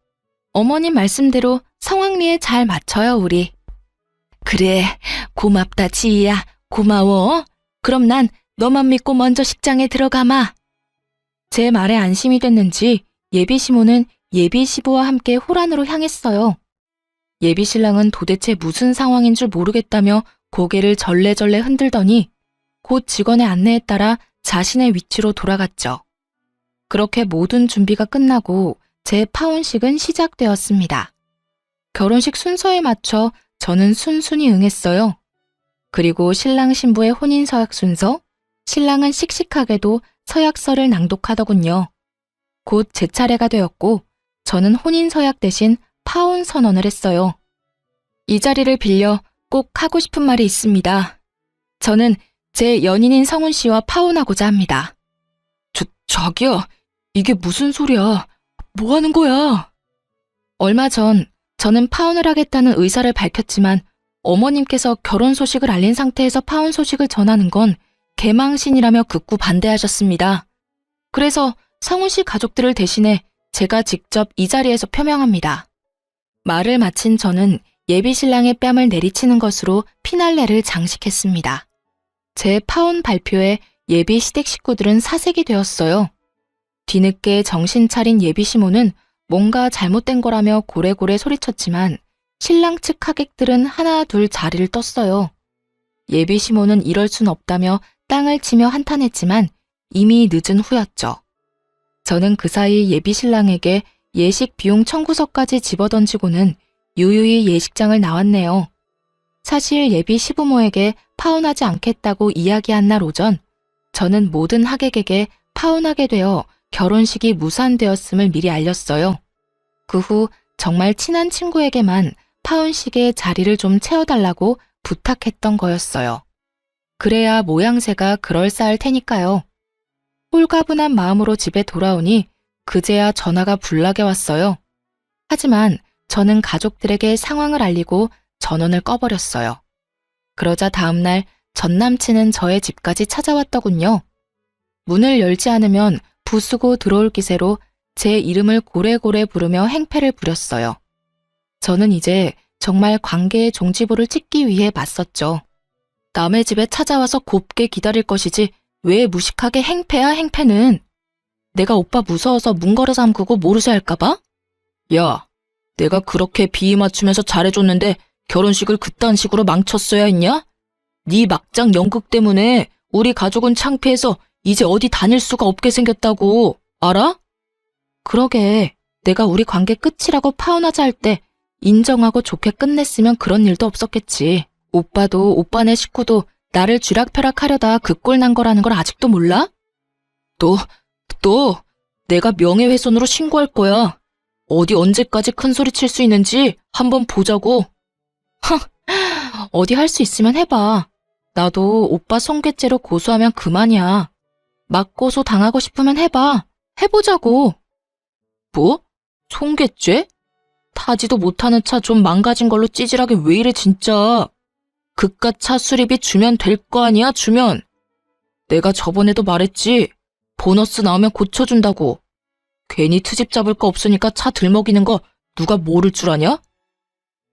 어머님 말씀대로 성황리에 잘 맞춰요, 우리. 그래, 고맙다, 지희야. 고마워. 그럼 난 너만 믿고 먼저 식장에 들어가마. 제 말에 안심이 됐는지 예비 시모는 예비 시부와 함께 호란으로 향했어요. 예비 신랑은 도대체 무슨 상황인 줄 모르겠다며 고개를 절레절레 흔들더니 곧 직원의 안내에 따라 자신의 위치로 돌아갔죠. 그렇게 모든 준비가 끝나고 제 파혼식은 시작되었습니다. 결혼식 순서에 맞춰 저는 순순히 응했어요. 그리고 신랑 신부의 혼인 서약 순서, 신랑은 씩씩하게도 서약서를 낭독하더군요. 곧 제 차례가 되었고 저는 혼인 서약 대신 파혼 선언을 했어요. 이 자리를 빌려 꼭 하고 싶은 말이 있습니다. 저는 제 연인인 성훈 씨와 파혼하고자 합니다. 자기야, 이게 무슨 소리야. 뭐 하는 거야? 얼마 전 저는 파혼을 하겠다는 의사를 밝혔지만 어머님께서 결혼 소식을 알린 상태에서 파혼 소식을 전하는 건 개망신이라며 극구 반대하셨습니다. 그래서 성훈 씨 가족들을 대신해 제가 직접 이 자리에서 표명합니다. 말을 마친 저는 예비 신랑의 뺨을 내리치는 것으로 피날레를 장식했습니다. 제 파혼 발표에 예비 시댁 식구들은 사색이 되었어요. 뒤늦게 정신 차린 예비 시모는 뭔가 잘못된 거라며 고래고래 소리쳤지만 신랑 측 하객들은 하나 둘 자리를 떴어요. 예비 시모는 이럴 순 없다며 땅을 치며 한탄했지만 이미 늦은 후였죠. 저는 그 사이 예비 신랑에게 예식 비용 청구서까지 집어던지고는 유유히 예식장을 나왔네요. 사실 예비 시부모에게 파혼하지 않겠다고 이야기한 날 오전, 저는 모든 하객에게 파혼하게 되어 결혼식이 무산되었음을 미리 알렸어요. 그 후 정말 친한 친구에게만 파혼식에 자리를 좀 채워달라고 부탁했던 거였어요. 그래야 모양새가 그럴싸할 테니까요. 홀가분한 마음으로 집에 돌아오니 그제야 전화가 불나게 왔어요. 하지만 저는 가족들에게 상황을 알리고 전원을 꺼버렸어요. 그러자 다음날 전 남친은 저의 집까지 찾아왔더군요. 문을 열지 않으면 부수고 들어올 기세로 제 이름을 고래고래 부르며 행패를 부렸어요. 저는 이제 정말 관계의 종지부를 찍기 위해 맞섰죠. 남의 집에 찾아와서 곱게 기다릴 것이지 왜 무식하게 행패야 행패는. 내가 오빠 무서워서 문 걸어 잠그고 모르쇠 할까봐? 야, 내가 그렇게 비위 맞추면서 잘해줬는데 결혼식을 그딴 식으로 망쳤어야 했냐? 네 막장 연극 때문에 우리 가족은 창피해서 이제 어디 다닐 수가 없게 생겼다고. 알아? 그러게, 내가 우리 관계 끝이라고 파혼하자 할 때 인정하고 좋게 끝냈으면 그런 일도 없었겠지. 오빠도 오빠네 식구도 나를 쥐락펴락하려다 그 꼴 난 거라는 걸 아직도 몰라? 너, 내가 명예훼손으로 신고할 거야. 어디 언제까지 큰 소리 칠 수 있는지 한번 보자고. 어디 할 수 있으면 해봐. 나도 오빠 성괴죄로 고소하면 그만이야. 맞고소 당하고 싶으면 해봐. 해보자고. 뭐? 송괴죄? 타지도 못하는 차 좀 망가진 걸로 찌질하게 왜 이래 진짜. 그깟 차 수리비 주면 될 거 아니야 주면. 내가 저번에도 말했지. 보너스 나오면 고쳐준다고. 괜히 트집 잡을 거 없으니까 차 들먹이는 거 누가 모를 줄 아냐?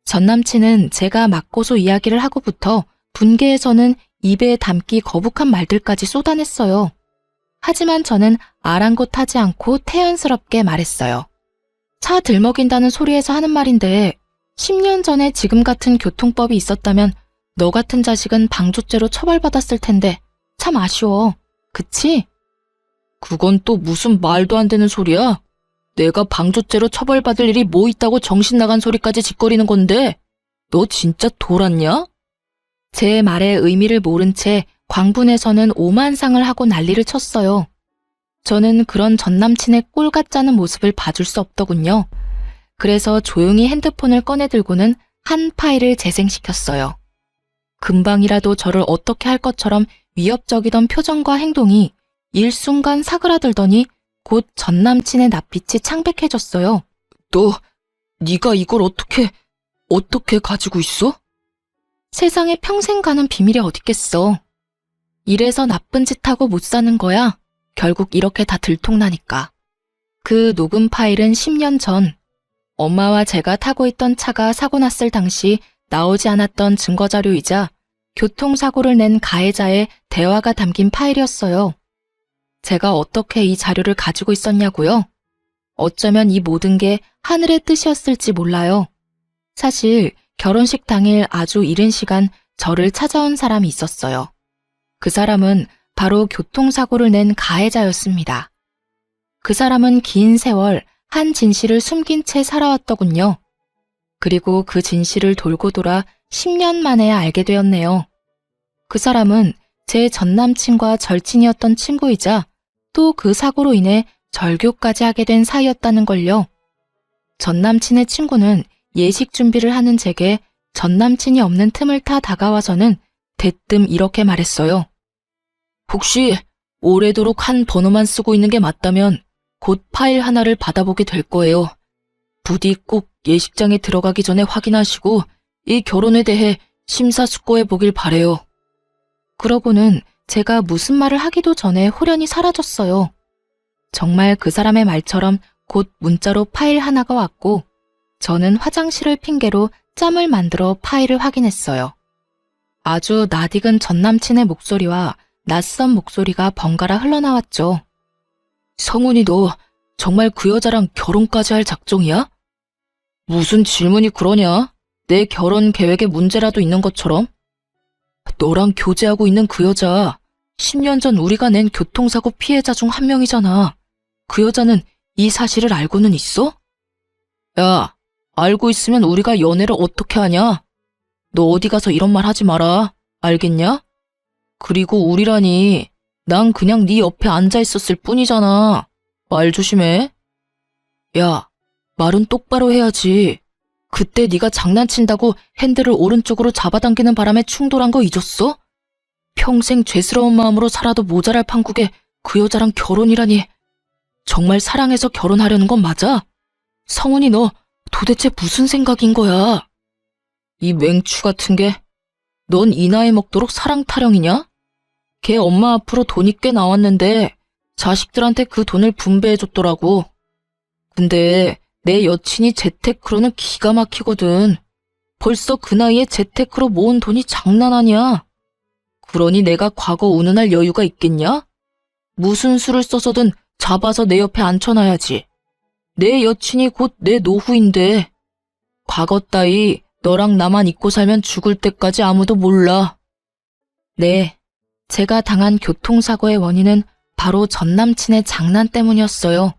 전 남친은 제가 맞고소 이야기를 하고부터 분개해서는 입에 담기 거북한 말들까지 쏟아냈어요. 하지만 저는 아랑곳하지 않고 태연스럽게 말했어요. 차 들먹인다는 소리에서 하는 말인데 10년 전에 지금 같은 교통법이 있었다면 너 같은 자식은 방조죄로 처벌받았을 텐데 참 아쉬워. 그치? 그건 또 무슨 말도 안 되는 소리야? 내가 방조죄로 처벌받을 일이 뭐 있다고 정신 나간 소리까지 짓거리는 건데 너 진짜 돌았냐? 제 말의 의미를 모른 채 광분에서는 오만상을 하고 난리를 쳤어요. 저는 그런 전 남친의 꼴 같자는 모습을 봐줄 수 없더군요. 그래서 조용히 핸드폰을 꺼내 들고는 한 파일을 재생시켰어요. 금방이라도 저를 어떻게 할 것처럼 위협적이던 표정과 행동이 일순간 사그라들더니 곧 전 남친의 낯빛이 창백해졌어요. 네가 이걸 어떻게 가지고 있어? 세상에 평생 가는 비밀이 어딨겠어. 이래서 나쁜 짓 하고 못 사는 거야. 결국 이렇게 다 들통나니까. 그 녹음 파일은 10년 전 엄마와 제가 타고 있던 차가 사고 났을 당시 나오지 않았던 증거자료이자 교통사고를 낸 가해자의 대화가 담긴 파일이었어요. 제가 어떻게 이 자료를 가지고 있었냐고요? 어쩌면 이 모든 게 하늘의 뜻이었을지 몰라요. 사실 결혼식 당일 아주 이른 시간 저를 찾아온 사람이 있었어요. 그 사람은 바로 교통사고를 낸 가해자였습니다. 그 사람은 긴 세월 한 진실을 숨긴 채 살아왔더군요. 그리고 그 진실을 돌고 돌아 10년 만에 알게 되었네요. 그 사람은 제 전남친과 절친이었던 친구이자 또 그 사고로 인해 절교까지 하게 된 사이였다는 걸요. 전남친의 친구는 예식 준비를 하는 제게 전남친이 없는 틈을 타 다가와서는 대뜸 이렇게 말했어요. 혹시 오래도록 한 번호만 쓰고 있는 게 맞다면 곧 파일 하나를 받아보게 될 거예요. 부디 꼭 예식장에 들어가기 전에 확인하시고 이 결혼에 대해 심사숙고해 보길 바래요. 그러고는 제가 무슨 말을 하기도 전에 홀연히 사라졌어요. 정말 그 사람의 말처럼 곧 문자로 파일 하나가 왔고 저는 화장실을 핑계로 짬을 만들어 파일을 확인했어요. 아주 낯익은 전남친의 목소리와 낯선 목소리가 번갈아 흘러나왔죠. 성훈이 너 정말 그 여자랑 결혼까지 할 작정이야? 무슨 질문이 그러냐? 내 결혼 계획에 문제라도 있는 것처럼? 너랑 교제하고 있는 그 여자 10년 전 우리가 낸 교통사고 피해자 중 한 명이잖아. 그 여자는 이 사실을 알고는 있어? 야, 알고 있으면 우리가 연애를 어떻게 하냐? 너 어디 가서 이런 말 하지 마라. 알겠냐? 그리고 우리라니 난 그냥 네 옆에 앉아 있었을 뿐이잖아. 말 조심해. 야, 말은 똑바로 해야지. 그때 네가 장난친다고 핸들을 오른쪽으로 잡아당기는 바람에 충돌한 거 잊었어? 평생 죄스러운 마음으로 살아도 모자랄 판국에 그 여자랑 결혼이라니. 정말 사랑해서 결혼하려는 건 맞아? 성훈이 너 도대체 무슨 생각인 거야? 이 맹추 같은 게, 넌 이 나이 먹도록 사랑 타령이냐? 걔 엄마 앞으로 돈이 꽤 나왔는데 자식들한테 그 돈을 분배해줬더라고. 근데 내 여친이 재테크로는 기가 막히거든. 벌써 그 나이에 재테크로 모은 돈이 장난 아니야. 그러니 내가 과거 운운할 여유가 있겠냐? 무슨 수를 써서든 잡아서 내 옆에 앉혀놔야지. 내 여친이 곧 내 노후인데 과거 따위 너랑 나만 잊고 살면 죽을 때까지 아무도 몰라. 네, 제가 당한 교통사고의 원인은 바로 전 남친의 장난 때문이었어요.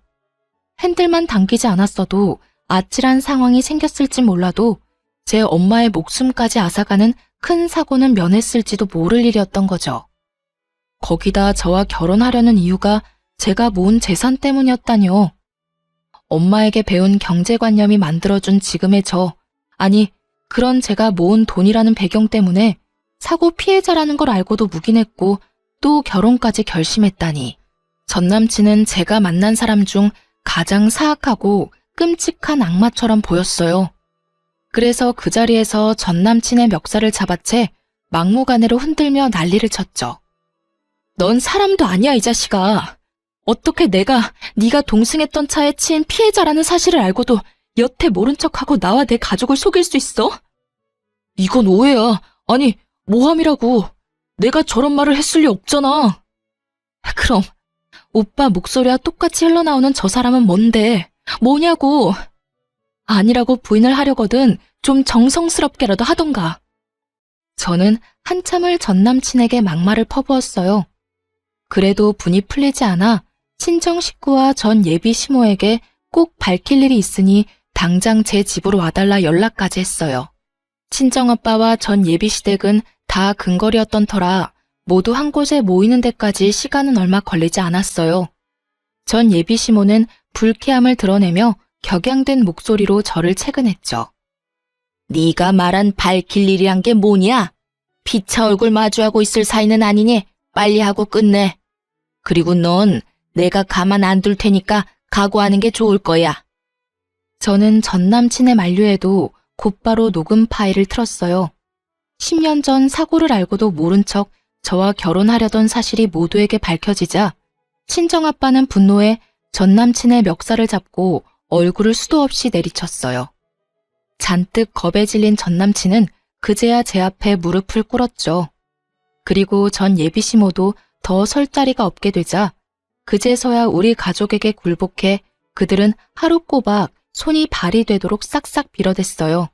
핸들만 당기지 않았어도 아찔한 상황이 생겼을지 몰라도 제 엄마의 목숨까지 앗아가는 큰 사고는 면했을지도 모를 일이었던 거죠. 거기다 저와 결혼하려는 이유가 제가 모은 재산 때문이었다뇨. 엄마에게 배운 경제관념이 만들어준 지금의 저, 아니 그런 제가 모은 돈이라는 배경 때문에 사고 피해자라는 걸 알고도 묵인했고 또 결혼까지 결심했다니. 전 남친은 제가 만난 사람 중 가장 사악하고 끔찍한 악마처럼 보였어요. 그래서 그 자리에서 전 남친의 멱살을 잡아채 막무가내로 흔들며 난리를 쳤죠. 넌 사람도 아니야, 이 자식아. 어떻게 내가 네가 동승했던 차에 치인 피해자라는 사실을 알고도 여태 모른 척하고 나와 내 가족을 속일 수 있어? 이건 오해야. 아니, 모함이라고. 내가 저런 말을 했을 리 없잖아. 그럼 오빠 목소리와 똑같이 흘러나오는 저 사람은 뭔데? 뭐냐고. 아니라고 부인을 하려거든 좀 정성스럽게라도 하던가. 저는 한참을 전 남친에게 막말을 퍼부었어요. 그래도 분이 풀리지 않아 친정 식구와 전 예비 시모에게 꼭 밝힐 일이 있으니 당장 제 집으로 와달라 연락까지 했어요. 친정아빠와 전 예비 시댁은 다 근거리였던 터라 모두 한 곳에 모이는 데까지 시간은 얼마 걸리지 않았어요. 전 예비 시모는 불쾌함을 드러내며 격양된 목소리로 저를 채근했죠. 네가 말한 밝힐 일이란 게 뭐냐? 피차 얼굴 마주하고 있을 사이는 아니니 빨리 하고 끝내. 그리고 넌 내가 가만 안 둘 테니까 각오하는 게 좋을 거야. 저는 전 남친의 만류에도 곧바로 녹음 파일을 틀었어요. 10년 전 사고를 알고도 모른 척 저와 결혼하려던 사실이 모두에게 밝혀지자 친정아빠는 분노에 전 남친의 멱살을 잡고 얼굴을 수도 없이 내리쳤어요. 잔뜩 겁에 질린 전 남친은 그제야 제 앞에 무릎을 꿇었죠. 그리고 전 예비 시모도 더 설 자리가 없게 되자 그제서야 우리 가족에게 굴복해 그들은 하루 꼬박 손이 발이 되도록 싹싹 빌어댔어요.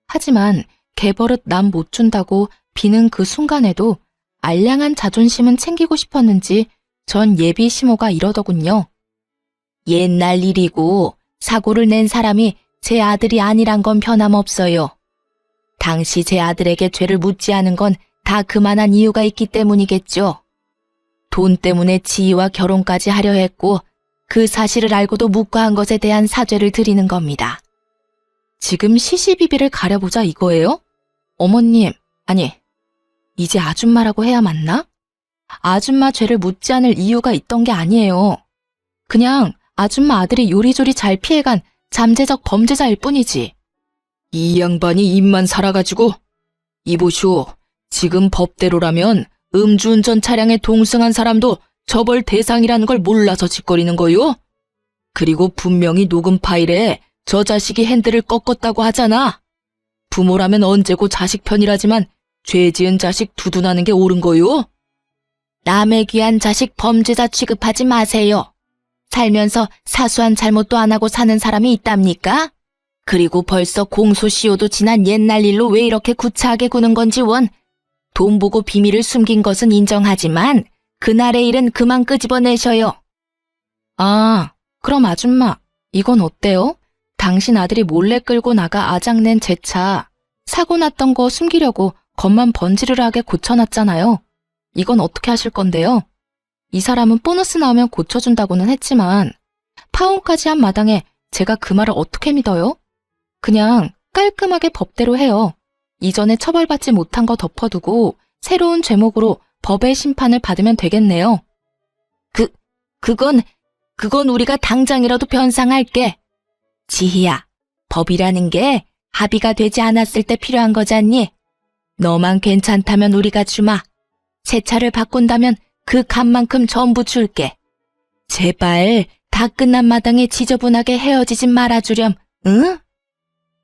하지만 개버릇 남 못 준다고 비는 그 순간에도 알량한 자존심은 챙기고 싶었는지 전 예비 시모가 이러더군요. 옛날 일이고 사고를 낸 사람이 제 아들이 아니란 건 변함없어요. 당시 제 아들에게 죄를 묻지 않은 건 다 그만한 이유가 있기 때문이겠죠. 돈 때문에 지희와 결혼까지 하려 했고 그 사실을 알고도 묵과한 것에 대한 사죄를 드리는 겁니다. 지금 시시비비를 가려보자 이거예요? 어머님, 아니, 이제 아줌마라고 해야 맞나? 아줌마 죄를 묻지 않을 이유가 있던 게 아니에요. 그냥 아줌마 아들이 요리조리 잘 피해간 잠재적 범죄자일 뿐이지. 이 양반이 입만 살아가지고. 이보시오, 지금 법대로라면 음주운전 차량에 동승한 사람도 처벌 대상이라는 걸 몰라서 짓거리는 거요? 그리고 분명히 녹음 파일에 저 자식이 핸들을 꺾었다고 하잖아. 부모라면 언제고 자식 편이라지만 죄 지은 자식 두둔하는 게 옳은 거요? 남의 귀한 자식 범죄자 취급하지 마세요. 살면서 사소한 잘못도 안 하고 사는 사람이 있답니까? 그리고 벌써 공소시효도 지난 옛날 일로 왜 이렇게 구차하게 구는 건지 원. 돈 보고 비밀을 숨긴 것은 인정하지만 그날의 일은 그만 끄집어내셔요. 아, 그럼 아줌마, 이건 어때요? 당신 아들이 몰래 끌고 나가 아작낸 제 차, 사고 났던 거 숨기려고 겉만 번지르르하게 고쳐놨잖아요. 이건 어떻게 하실 건데요? 이 사람은 보너스 나오면 고쳐준다고는 했지만 파혼까지 한 마당에 제가 그 말을 어떻게 믿어요? 그냥 깔끔하게 법대로 해요. 이전에 처벌받지 못한 거 덮어두고 새로운 죄목으로 법의 심판을 받으면 되겠네요. 그건 우리가 당장이라도 변상할게. 지희야, 법이라는 게 합의가 되지 않았을 때 필요한 거잖니? 너만 괜찮다면 우리가 주마. 새 차를 바꾼다면 그 값만큼 전부 줄게. 제발 다 끝난 마당에 지저분하게 헤어지진 말아주렴, 응?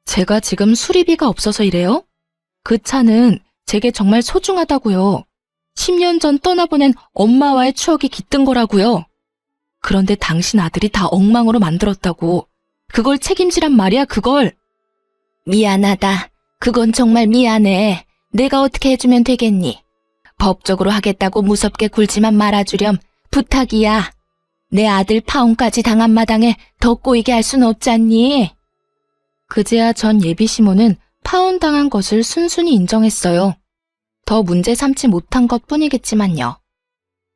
제가 지금 수리비가 없어서 이래요? 그 차는 제게 정말 소중하다고요. 10년 전 떠나보낸 엄마와의 추억이 깃든 거라고요. 그런데 당신 아들이 다 엉망으로 만들었다고. 그걸 책임지란 말이야, 그걸. 미안하다. 그건 정말 미안해. 내가 어떻게 해주면 되겠니? 법적으로 하겠다고 무섭게 굴지만 말아주렴. 부탁이야. 내 아들 파혼까지 당한 마당에 더 꼬이게 할 순 없잖니? 그제야 전 예비시모는 파혼당한 것을 순순히 인정했어요. 더 문제 삼지 못한 것 뿐이겠지만요.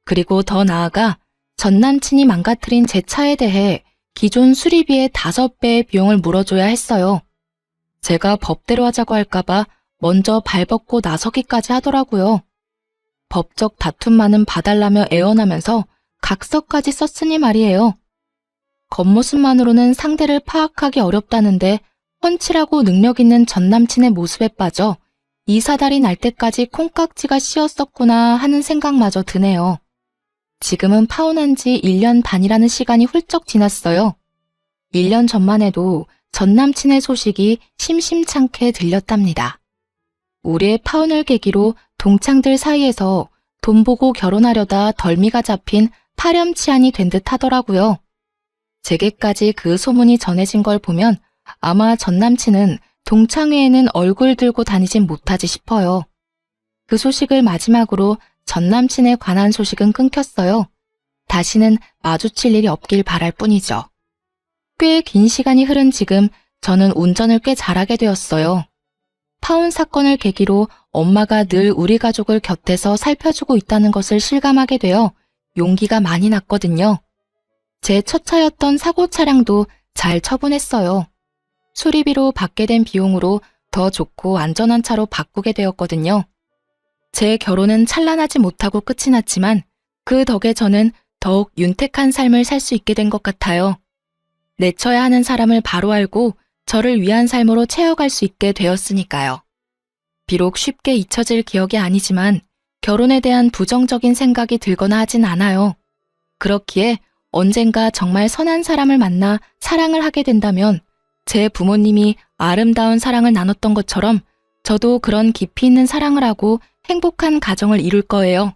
그리고 더 나아가 전 남친이 망가뜨린 제 차에 대해 기존 수리비의 5배의 비용을 물어줘야 했어요. 제가 법대로 하자고 할까봐 먼저 발벗고 나서기까지 하더라고요. 법적 다툼만은 봐달라며 애원하면서 각서까지 썼으니 말이에요. 겉모습만으로는 상대를 파악하기 어렵다는데 훤칠하고 능력 있는 전 남친의 모습에 빠져 이 사달이 날 때까지 콩깍지가 씌었었구나 하는 생각마저 드네요. 지금은 파혼한 지 1년 반이라는 시간이 훌쩍 지났어요. 1년 전만 해도 전 남친의 소식이 심심찮게 들렸답니다. 우리의 파혼을 계기로 동창들 사이에서 돈 보고 결혼하려다 덜미가 잡힌 파렴치한이 된 듯 하더라고요. 제게까지 그 소문이 전해진 걸 보면 아마 전 남친은 동창회에는 얼굴 들고 다니진 못하지 싶어요. 그 소식을 마지막으로 전 남친에 관한 소식은 끊겼어요. 다시는 마주칠 일이 없길 바랄 뿐이죠. 꽤 긴 시간이 흐른 지금 저는 운전을 꽤 잘하게 되었어요. 파혼 사건을 계기로 엄마가 늘 우리 가족을 곁에서 살펴주고 있다는 것을 실감하게 되어 용기가 많이 났거든요. 제 첫 차였던 사고 차량도 잘 처분했어요. 수리비로 받게 된 비용으로 더 좋고 안전한 차로 바꾸게 되었거든요. 제 결혼은 찬란하지 못하고 끝이 났지만 그 덕에 저는 더욱 윤택한 삶을 살 수 있게 된 것 같아요. 내쳐야 하는 사람을 바로 알고 저를 위한 삶으로 채워갈 수 있게 되었으니까요. 비록 쉽게 잊혀질 기억이 아니지만 결혼에 대한 부정적인 생각이 들거나 하진 않아요. 그렇기에 언젠가 정말 선한 사람을 만나 사랑을 하게 된다면 제 부모님이 아름다운 사랑을 나눴던 것처럼 저도 그런 깊이 있는 사랑을 하고 행복한 가정을 이룰 거예요.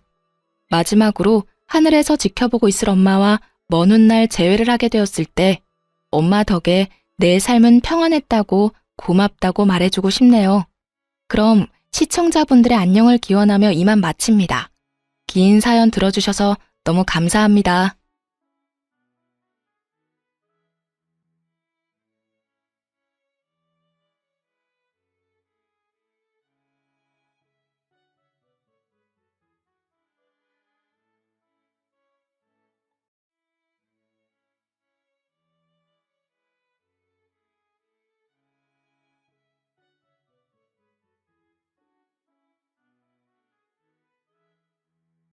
마지막으로 하늘에서 지켜보고 있을 엄마와 먼 훗날 재회를 하게 되었을 때 엄마 덕에 내 삶은 평안했다고 고맙다고 말해주고 싶네요. 그럼 시청자분들의 안녕을 기원하며 이만 마칩니다. 긴 사연 들어주셔서 너무 감사합니다.